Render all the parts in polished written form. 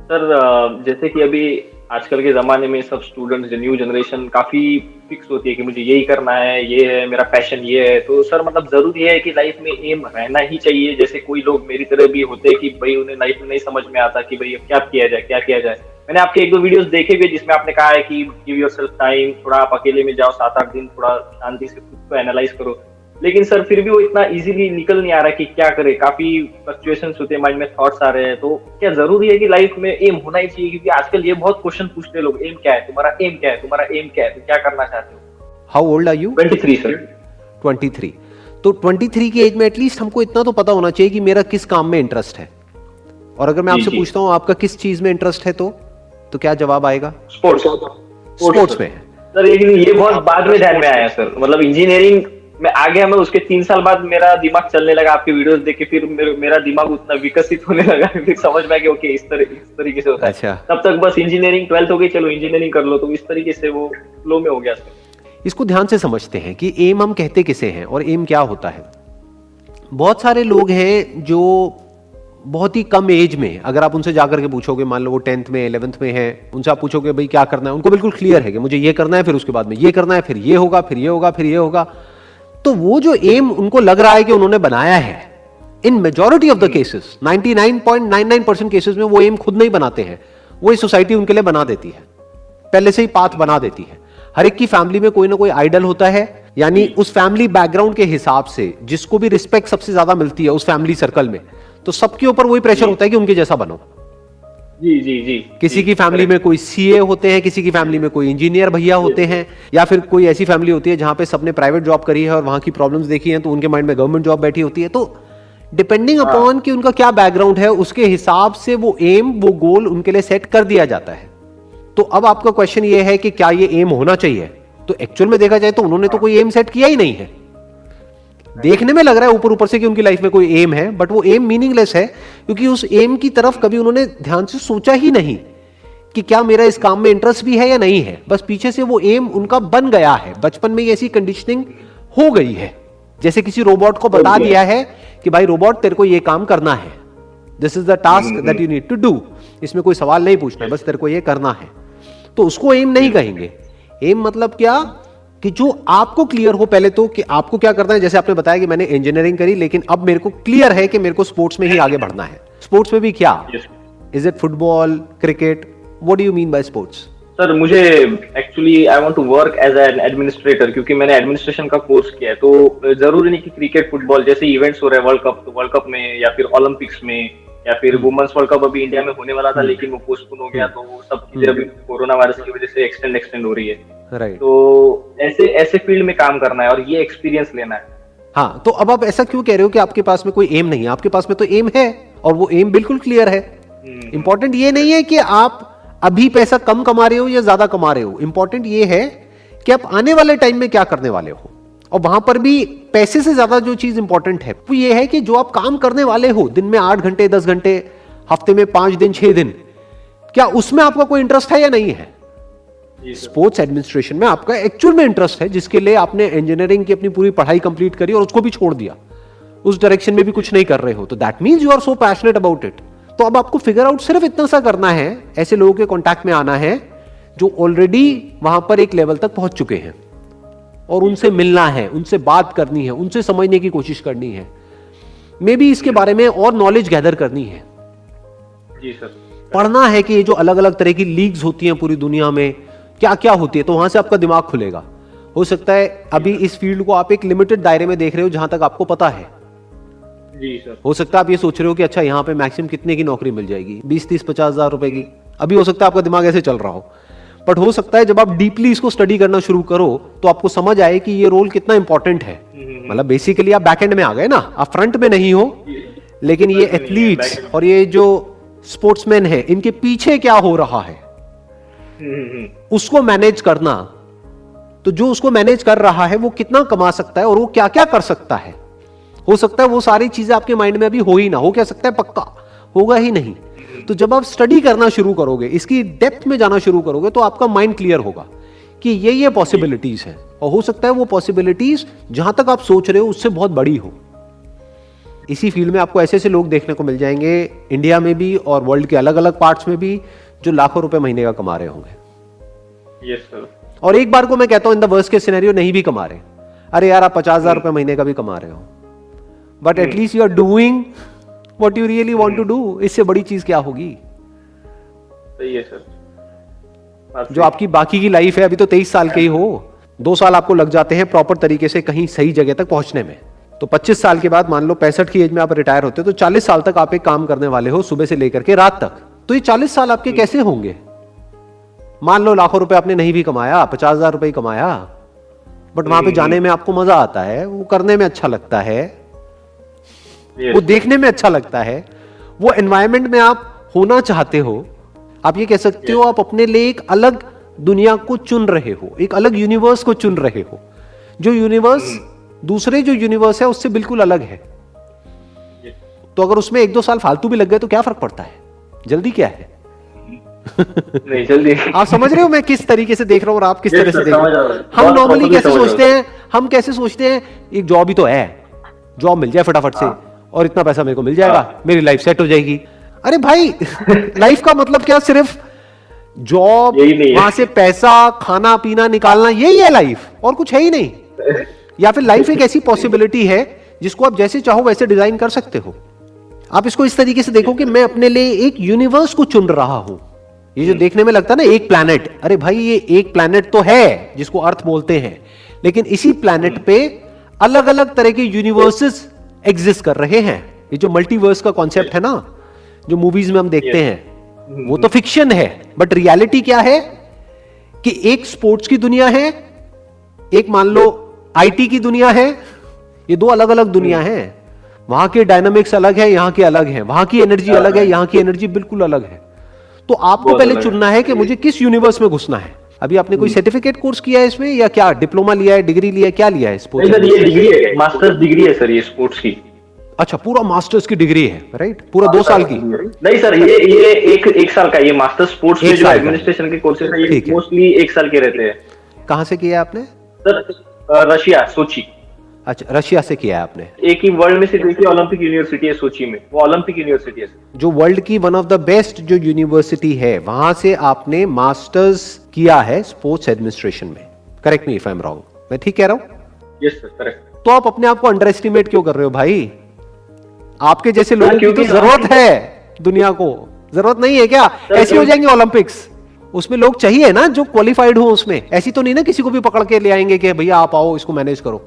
Sir जैसे कि अभी आजकल के ज़माने में सब स्टूडेंट्स जो न्यू जनरेशन काफ़ी फिक्स होती है कि मुझे यही करना है, ये है मेरा पैशन ये है। तो सर मतलब ज़रूरी है कि लाइफ में एम रहना ही चाहिए? जैसे कोई लोग मेरी तरह भी होते हैं कि भई उन्हें लाइफ में नहीं समझ में आता कि भई अब क्या किया जाए, क्या किया जाए? मैंने आपके 1-2 वीडियोज़ देखे भी जिसमें आपने कहा है कि गिव योरसेल्फ टाइम, थोड़ा आप अकेले में जाओ 7-8 दिन, थोड़ा शांति से खुद को एनालाइज़ करो। लेकिन सर फिर भी वो इतना इजीली निकल नहीं आ रहा कि क्या करे, काफी फ्लक्चुएशंस होते हैं माइंड में, थॉट्स आ रहे हैं। तो क्या जरूरी है कि लाइफ में एम होना ही चाहिए? क्योंकि आजकल ये बहुत क्वेश्चन पूछते हैं लोग, एम क्या है तुम्हारा, एम क्या है तुम्हारा, एम क्या है, तुम क्या करना चाहते हो? How old are you? 23 sir. 23। तो 23 की एज में एटलीस्ट हमको इतना तो पता होना चाहिए कि मेरा किस काम में इंटरेस्ट है। और अगर मैं जी आपसे जी। पूछता हूँ आपका किस चीज में इंटरेस्ट है, तो क्या जवाब आएगा? स्पोर्ट्स। स्पोर्ट्स में है। सर लेकिन ये बहुत बाद में ध्यान में आया सर, मतलब इंजीनियरिंग में आ गया मैं, उसके 3 साल बाद मेरा दिमाग चलने लगा आपके वीडियोस देख के, फिर मेरा दिमाग उतना विकसित होने लगा, फिर समझ में आ गया ओके इस तरीके से होता है। अच्छा, तब तक बस इंजीनियरिंग 12th हो गई, चलो इंजीनियरिंग कर लो, तो इस तरीके से वो फ्लो में हो गया सर। इसको ध्यान से समझते हैं कि एम हम कहते किसे हैं और एम क्या होता है। बहुत सारे लोग हैं जो बहुत ही कम एज में, अगर आप उनसे जाकर के पूछोगे, मान लो वो 10th में 11th में है, उनसे आप पूछोगे भाई क्या करना है, उनको बिल्कुल क्लियर है कि मुझे ये करना है, फिर उसके बाद में ये करना है, फिर ये होगा, फिर ये होगा, फिर ये होगा। तो वो जो एम उनको लग रहा है कि उन्होंने बनाया है, इन majority of the cases 99.99% cases में वो एम खुद नहीं बनाते हैं, वो इस सोसाइटी उनके लिए बना देती है, पहले से ही पाथ बना देती है। हर एक की फैमिली में कोई ना कोई आइडल होता है, यानी उस फैमिली बैकग्राउंड के हिसाब से जिसको भी रिस्पेक्ट सबसे ज्यादा मिलती है उस फैमिली सर्कल में, तो सबके ऊपर वही प्रेशर होता है कि उनके जैसा बनो। जी जी जी। किसी की फैमिली में कोई सीए होते हैं, किसी की फैमिली में कोई इंजीनियर भैया होते हैं, या फिर कोई ऐसी फैमिली होती है जहां पे सबने प्राइवेट जॉब करी है और वहां की प्रॉब्लम्स देखी हैं, तो उनके माइंड में गवर्नमेंट जॉब बैठी होती है। तो डिपेंडिंग अपॉन कि उनका क्या बैकग्राउंड है, उसके हिसाब से वो एम, वो गोल उनके लिए सेट कर दिया जाता है। तो अब आपका क्वेश्चन ये है कि क्या ये एम होना चाहिए? तो एक्चुअल में देखा जाए तो उन्होंने तो कोई एम सेट किया ही नहीं है। देखने में लग रहा है ऊपर ऊपर से कि उनकी लाइफ में कोई एम है, बट वो एम मीनिंगलेस है, क्योंकि उस एम की तरफ कभी उन्होंने ध्यान से सोचा ही नहीं कि क्या मेरा इस काम में इंटरेस्ट भी है या नहीं है। बस पीछे से वो एम उनका बन गया है, बचपन में ही ऐसी कंडीशनिंग हो गई है। जैसे किसी रोबोट को बता दिया है कि भाई रोबोट तेरे को ये काम करना है, this is the task that you need to do, इसमें कोई सवाल नहीं पूछना है, बस तेरे को ये करना है। तो उसको एम नहीं कहेंगे। एम मतलब क्या कि जो आपको क्लियर हो पहले तो कि आपको क्या करना है। जैसे आपने बताया कि मैंने इंजीनियरिंग करी, लेकिन अब मेरे को क्लियर है कि मेरे को स्पोर्ट्स में ही आगे बढ़ना है। स्पोर्ट्स में भी क्या? Is it football, cricket? What do you mean by sports? Sir मुझे actually I want to work as an administrator, क्योंकि मैंने एडमिनिस्ट्रेशन का कोर्स किया है। तो जरूरी नहीं कि क्रिकेट फुटबॉल जैसे इवेंट्स हो रहे हैं, वर्ल्ड कप, तो वर्ल्ड कप में या फिर ओलंपिक्स में, या फिर वुमेन्स वर्ल्ड कप अभी इंडिया में होने वाला था लेकिन वो पोस्टपोन हो गया, तो वो सब चीजें अभी कोरोना वायरस की वजह से एक्सटेंड हो रही है। राइट। तो ऐसे ऐसे फील्ड में काम करना है और ये एक्सपीरियंस लेना है। हाँ, तो अब आप ऐसा क्यों कह रहे हो कि आपके पास में कोई एम नहीं है? आपके पास में तो एम है और वो एम बिल्कुल क्लियर है। इंपॉर्टेंट ये नहीं है कि आप अभी पैसा कम कमा रहे हो या ज्यादा कमा रहे हो, इंपॉर्टेंट ये है कि आप आने वाले टाइम में क्या करने वाले हो। और वहां पर भी पैसे से ज्यादा जो चीज इंपॉर्टेंट है वो ये है कि जो आप काम करने वाले हो, दिन में 8 घंटे 10 घंटे, हफ्ते में 5 दिन 6 दिन, क्या उसमें आपका कोई इंटरेस्ट है या नहीं है? स्पोर्ट्स एडमिनिस्ट्रेशन में आपका एक्चुअल में इंटरेस्ट है, जिसके लिए आपने इंजीनियरिंग की अपनी पूरी पढ़ाई कंप्लीट करी और उसको भी छोड़ दिया, उस डायरेक्शन में भी कुछ नहीं कर रहे हो, तो that means you are so passionate about it. तो अब आपको फिगर आउट सिर्फ इतना सा करना है, ऐसे लोगों के कांटेक्ट में आना है जो ऑलरेडी वहां पर एक लेवल तक पहुंच चुके हैं, और उनसे मिलना है, उनसे बात करनी है, उनसे समझने की कोशिश करनी है, मे बी इसके बारे में और नॉलेज गैदर करनी है। जी सर। पढ़ना है कि ये जो अलग अलग तरह की लीग्स होती हैं पूरी दुनिया में, क्या क्या होती है, तो वहां से आपका दिमाग खुलेगा। हो सकता है अभी इस फील्ड को आप एक लिमिटेड दायरे में देख रहे हो जहां तक आपको पता है। जी सर। हो सकता है आप ये सोच रहे हो कि अच्छा यहाँ पे मैक्सिमम कितने की नौकरी मिल जाएगी, 20-30-50 हजार रुपए की। अभी हो सकता है आपका दिमाग ऐसे चल रहा हो, बट हो सकता है जब आप डीपली इसको स्टडी करना शुरू करो तो आपको समझ आए कि ये रोल कितना इंपॉर्टेंट है। मतलब बेसिकली आप बैक एंड में आ गए ना, आप फ्रंट में नहीं हो, लेकिन ये एथलीट्स और ये जो स्पोर्ट्समैन है, इनके पीछे क्या हो रहा है उसको मैनेज करना। तो जो उसको मैनेज कर रहा है वो कितना कमा सकता है और वो क्या क्या कर सकता है। हो सकता है वो सारी चीजें आपके माइंड में अभी हो ही ना हो, क्या सकता है पक्का होगा ही नहीं। तो जब आप स्टडी करना शुरू करोगे, इसकी डेप्थ में जाना शुरू करोगे, तो आपका माइंड क्लियर होगा कि ये पॉसिबिलिटीज है, और हो सकता है वो पॉसिबिलिटीज जहां तक आप सोच रहे हो उससे बहुत बड़ी हो। इसी फील्ड में आपको ऐसे ऐसे लोग देखने को मिल जाएंगे इंडिया में भी और वर्ल्ड के अलग अलग पार्ट्स में भी, जो लाखों रुपए महीने का कमा रहे होंगे। Yes sir. और एक बार को मैं कहता हूं in the worst case scenario नहीं भी कमा रहे, अरे यार आप 50,000 रुपए महीने का भी कमा रहे हो, but at least you are doing what you really want to do. इससे बड़ी चीज क्या होगी? सही है सर। जो आपकी बाकी की लाइफ है, अभी तो 23 साल के ही हो, 2 साल आपको लग जाते हैं प्रॉपर तरीके से कहीं सही जगह तक पहुंचने में, तो 25 साल के बाद मान लो 65 की एज में आप रिटायर होते हो, तो 40 साल तक आप एक काम करने वाले हो सुबह से लेकर के रात तक। तो ये 40 साल आपके कैसे होंगे? मान लो लाखों रुपए आपने नहीं भी कमाया, 50,000 रुपए ही कमाया, बट वहां पे जाने में आपको मजा आता है, वो करने में अच्छा लगता है, वो देखने में अच्छा लगता है, वो एनवायरमेंट में आप होना चाहते हो। आप ये कह सकते हो आप अपने लिए एक अलग दुनिया को चुन रहे हो, एक अलग यूनिवर्स को चुन रहे हो, जो यूनिवर्स दूसरे जो यूनिवर्स है उससे बिल्कुल अलग है। तो अगर उसमें 1-2 साल फालतू भी लग गए तो क्या फर्क पड़ता है? जल्दी क्या है? नहीं जल्दी। आप समझ रहे हो मैं किस तरीके से देख रहा हूं और आप किस तरह से देख रहे हो? हम नॉर्मली कैसे सोचते हैं एक जॉब ही तो है, जॉब मिल जाए फटाफट से और इतना पैसा मेरे को मिल जाएगा, मेरी लाइफ सेट हो जाएगी। अरे भाई लाइफ का मतलब क्या सिर्फ जॉब, वहां से पैसा, खाना पीना निकालना, यही है लाइफ, और कुछ है ही नहीं। या फिर लाइफ एक ऐसी पॉसिबिलिटी है जिसको आप जैसे चाहो वैसे डिजाइन कर सकते हो। आप इसको इस तरीके से देखो कि मैं अपने लिए एक यूनिवर्स को चुन रहा हूं। ये जो देखने में लगता है ना एक प्लैनेट, अरे भाई ये एक प्लैनेट तो है जिसको अर्थ बोलते हैं, लेकिन इसी प्लैनेट पे अलग अलग तरह के यूनिवर्सेस एग्जिस्ट कर रहे हैं। ये जो मल्टीवर्स का कॉन्सेप्ट है ना, जो मूवीज में हम देखते हैं, वो तो फिक्शन है, बट रियलिटी क्या है कि एक स्पोर्ट्स की दुनिया है, एक मान लो आईटी की दुनिया है, ये 2 अलग अलग दुनिया है। वहां के डायनामिक्स अलग है, यहां के अलग है, वहां की एनर्जी अलग है, यहां की एनर्जी बिल्कुल अलग है। तो आपको पहले चुनना है कि मुझे किस यूनिवर्स में घुसना है। अभी आपने कोई सर्टिफिकेट कोर्स किया है इसमें, या क्या डिप्लोमा लिया है, डिग्री लिया है, क्या लिया है स्पोर्ट्स? सर ये डिग्री है, मास्टर्स डिग्री है सर, ये स्पोर्ट्स की। अच्छा, पूरा मास्टर्स की डिग्री है, राइट? पूरा 2 साल की? नहीं सर, ये एक साल का, ये मास्टर्स स्पोर्ट्स में जो एडमिनिस्ट्रेशन के कोर्सेज है ये मोस्टली 1 साल के रहते हैं। कहां से किया आपने? सर रशिया, सोची। अच्छा, रशिया से किया है आपने? एक ही वर्ल्ड में से देखिए ओलंपिक यूनिवर्सिटी है सोची में, वो ओलंपिक यूनिवर्सिटी है जो वर्ल्ड की वन ऑफ द बेस्ट जो यूनिवर्सिटी है, वहां से आपने मास्टर्स किया है स्पोर्ट्स एडमिनिस्ट्रेशन में। Correct me if I am wrong, मैं ठीक कह रहा हूं? Yes sir, correct. तो आप अपने आप को अंडर एस्टिमेट क्यों कर रहे हो भाई? आपके जैसे लोगों की तो जरूरत है दुनिया को, जरूरत नहीं है क्या? ऐसे हो जाएंगे ओलंपिक्स, उसमें लोग चाहिए ना जो क्वालिफाइड हो उसमें। ऐसी तो नहीं ना किसी को भी पकड़ के ले आएंगे कि भैया आप आओ इसको मैनेज करो।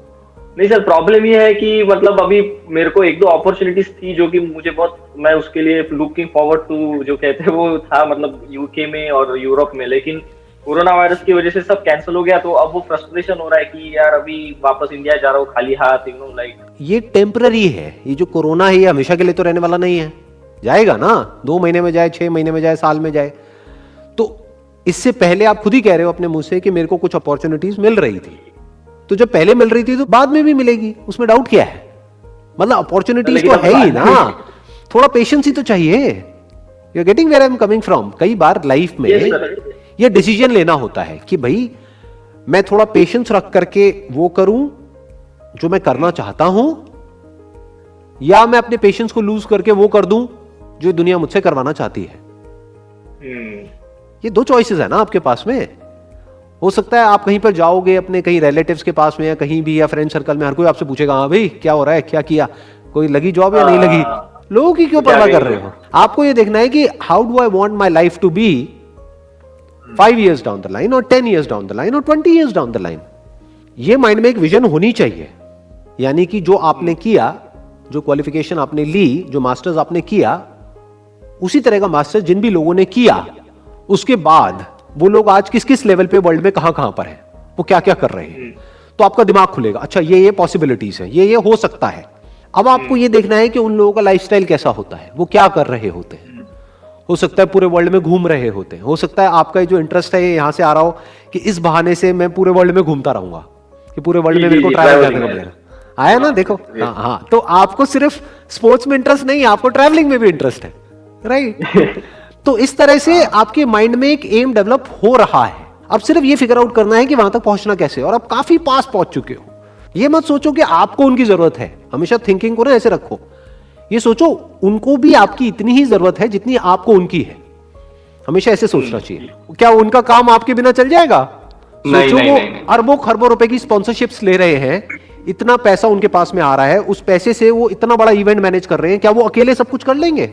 नहीं सर, प्रॉब्लम ये है कि मतलब अभी मेरे को 1-2 अपॉर्चुनिटीज थी जो कि मुझे बहुत, मैं उसके लिए लुकिंग फॉरवर्ड टू जो कहते हैं वो था, मतलब यूके में और यूरोप में, लेकिन कोरोना वायरस की वजह से सब कैंसिल हो गया। तो अब वो फ्रस्ट्रेशन हो रहा है कि यार अभी वापस इंडिया जा रहा हूँ खाली हाथ, यू नो लाइक। ये टेम्पररी है, ये जो कोरोना है ये हमेशा के लिए तो रहने वाला नहीं है, जाएगा ना, 2 महीने में जाए, 6 महीने में जाए, साल में जाए। तो इससे पहले आप खुद ही कह रहे हो अपने मुंह से कि मेरे को कुछ अपॉर्चुनिटीज मिल रही थी, तो जब पहले मिल रही थी तो बाद में भी मिलेगी, उसमें डाउट क्या है? मतलब अपॉर्चुनिटीज तो है ही ना, थोड़ा पेशेंस ही तो चाहिए। You are getting where I am coming from. कई बार लाइफ में ये डिसीजन लेना होता है कि भाई मैं थोड़ा पेशेंस रख करके वो करूं जो मैं करना चाहता हूं, या मैं अपने पेशेंस को लूज करके वो कर दूं जो दुनिया मुझसे करवाना चाहती है। ये 2 चॉइसेस है ना आपके पास में। हो सकता है आप कहीं पर जाओगे अपने कहीं रिलेटिव्स के पास में या कहीं भी, या फ्रेंड सर्कल में, हर कोई आपसे पूछेगा हाँ भाई क्या हो रहा है, क्या किया, कोई लगी जॉब या नहीं लगी। लोगों की क्यों परवाह कर रहे हो? आपको ये देखना है कि how do I want my life to be 5 years down the line, और 10 years डाउन द लाइन, और 20 years डाउन द लाइन। ये माइंड में एक विजन होनी चाहिए। यानी कि जो आपने किया, जो क्वालिफिकेशन आपने ली, जो मास्टर्स आपने किया, उसी तरह का मास्टर्स जिन भी लोगों ने किया, उसके बाद वो लोग आज किस किस लेवल पे वर्ल्ड में कहां पर हैं, वो क्या क्या कर रहे हैं। तो आपका दिमाग खुलेगा, अच्छा ये पॉसिबिलिटीज है, ये हो सकता है। अब आपको ये देखना है कि उन लोगों का लाइफस्टाइल कैसा होता है, वो क्या कर रहे होते हैं। हो सकता है पूरे वर्ल्ड में घूम रहे होते हैं, हो सकता है आपका जो इंटरेस्ट है यहां से आ रहा हो कि इस बहाने से मैं पूरे वर्ल्ड में घूमता रहूंगा, कि पूरे वर्ल्ड में मेरे को ट्रैवल करने को मिलेगा। आया ना, देखो। हाँ, तो आपको सिर्फ स्पोर्ट्स में इंटरेस्ट नहीं, आपको ट्रैवलिंग में भी इंटरेस्ट है, राइट? तो इस तरह से आपके माइंड में एक एम डेवलप हो रहा है। अब सिर्फ ये फिगर आउट करना है कि वहां तक पहुंचना कैसे, और आप काफी पास पहुंच चुके हो। ये मत सोचो कि आपको उनकी जरूरत है, हमेशा थिंकिंग को ना ऐसे रखो ये सोचो, उनको भी आपकी इतनी ही जरूरत है जितनी आपको उनकी है। हमेशा ऐसे सोचना चाहिए। क्या उनका काम आपके बिना चल जाएगा? सोचो, वो अरबों खरबों रुपए की स्पॉन्सरशिप्स ले रहे हैं, इतना पैसा उनके पास में आ रहा है, उस पैसे से वो इतना बड़ा इवेंट मैनेज कर रहे हैं, क्या वो अकेले सब कुछ कर लेंगे?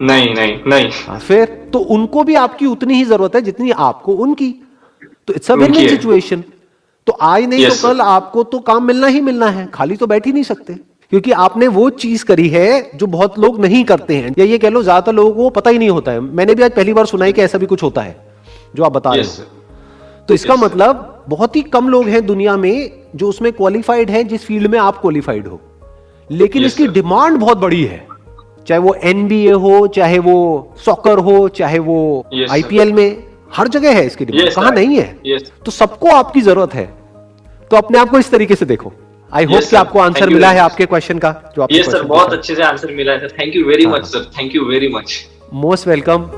नहीं। फिर तो उनको भी आपकी उतनी ही जरूरत है जितनी आपको उनकी। तो it's a win win situation. तो आज नहीं तो कल आपको तो काम मिलना ही मिलना है, खाली तो बैठ ही नहीं सकते, क्योंकि आपने वो चीज करी है जो बहुत लोग नहीं करते हैं, या ये कह लो ज्यादातर लोगों को पता ही नहीं होता है। मैंने भी आज पहली बार सुना है कि ऐसा भी कुछ होता है जो आप बता रहे हो। तो इसका मतलब बहुत ही कम लोग हैं दुनिया में जो उसमें क्वालिफाइड हैं जिस फील्ड में आप क्वालिफाइड हो, लेकिन इसकी डिमांड बहुत बड़ी है। चाहे वो एनबीए हो, चाहे वो सॉकर हो, चाहे वो आईपीएल में, हर जगह है इसकी डिमांड। कहां नहीं है? तो सबको आपकी जरूरत है। तो अपने आप को इस तरीके से देखो। आई होप कि आपको आंसर मिला है आपके क्वेश्चन का, जो आपने यस सर, बहुत अच्छे से आंसर मिला है sir. Thank you very much sir, thank you very much, most welcome.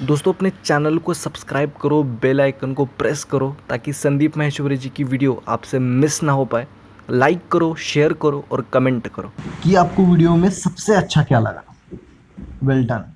दोस्तों, अपने चैनल को सब्सक्राइब करो, बेल आइकन को प्रेस करो, ताकि संदीप माहेश्वरी जी की वीडियो आपसे मिस ना हो पाए। लाइक करो, शेयर करो और कमेंट करो कि आपको वीडियो में सबसे अच्छा क्या लगा। Well done.